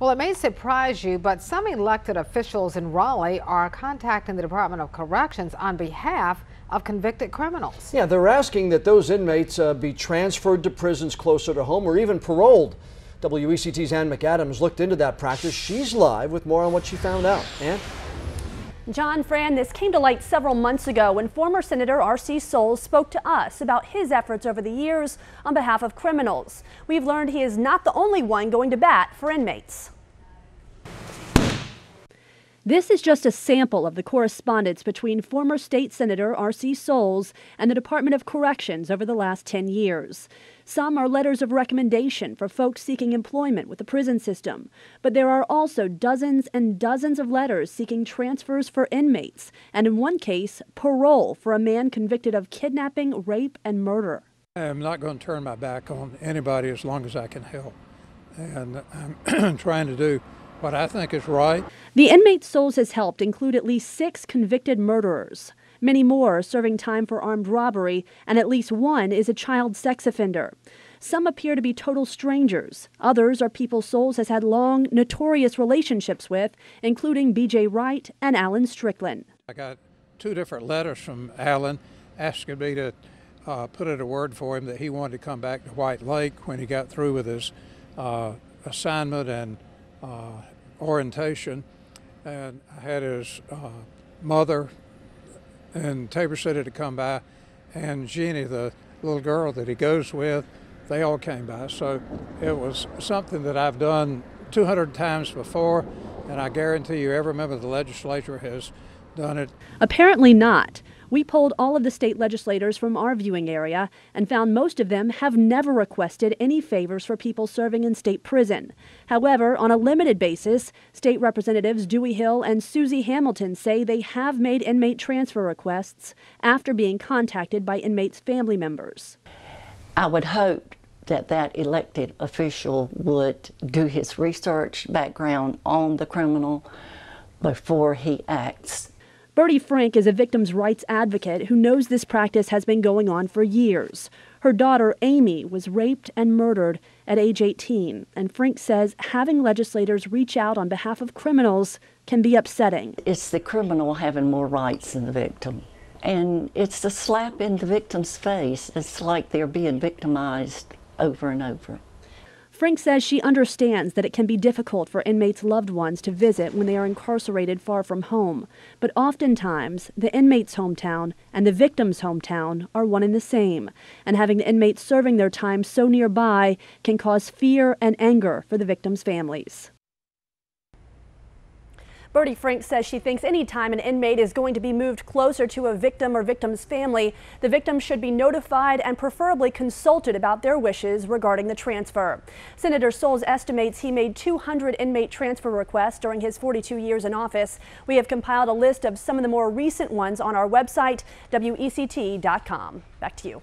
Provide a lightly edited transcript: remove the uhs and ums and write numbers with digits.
Well, it may surprise you, but some elected officials in Raleigh are contacting the Department of Corrections on behalf of convicted criminals. Yeah, they're asking that those inmates be transferred to prisons closer to home or even paroled. WECT's Ann McAdams looked into that practice. She's live with more on what she found out. Ann? John, Fran, this came to light several months ago when former Senator R.C. Soles spoke to us about his efforts over the years on behalf of criminals. We've learned he is not the only one going to bat for inmates. This is just a sample of the correspondence between former state Senator R.C. Soles and the Department of Corrections over the last 10 years. Some are letters of recommendation for folks seeking employment with the prison system, but there are also dozens and dozens of letters seeking transfers for inmates, and in one case, parole for a man convicted of kidnapping, rape, and murder. I'm not going to turn my back on anybody as long as I can help, and I'm trying to do what I think is right. The inmates Soles has helped include at least 6 convicted murderers. Many more are serving time for armed robbery, and at least one is a child sex offender. Some appear to be total strangers. Others are people Soles has had long, notorious relationships with, including B.J. Wright and Alan Strickland. I got 2 different letters from Alan asking me to put in a word for him that he wanted to come back to White Lake when he got through with his assignment and orientation. And I had his mother and Tabor City to come by, and Jeannie, the little girl that he goes with, they all came by. So it was something that I've done 200 times before, and I guarantee you every member of the legislature has done it. Apparently not. We polled all of the state legislators from our viewing area and found most of them have never requested any favors for people serving in state prison. However, on a limited basis, state representatives Dewey Hill and Susie Hamilton say they have made inmate transfer requests after being contacted by inmates' family members. I would hope that that elected official would do his research background on the criminal before he acts. Bertie Frank is a victims' rights advocate who knows this practice has been going on for years. Her daughter, Amy, was raped and murdered at age 18, and Frank says having legislators reach out on behalf of criminals can be upsetting. It's the criminal having more rights than the victim, and it's a slap in the victim's face. It's like they're being victimized over and over. Frank says she understands that it can be difficult for inmates' loved ones to visit when they are incarcerated far from home, but oftentimes the inmate's hometown and the victim's hometown are one and the same, and having the inmates serving their time so nearby can cause fear and anger for the victims' families. Bertie Frank says she thinks any time an inmate is going to be moved closer to a victim or victim's family, the victim should be notified and preferably consulted about their wishes regarding the transfer. Senator Soles estimates he made 200 inmate transfer requests during his 42 years in office. We have compiled a list of some of the more recent ones on our website, WECT.com. Back to you.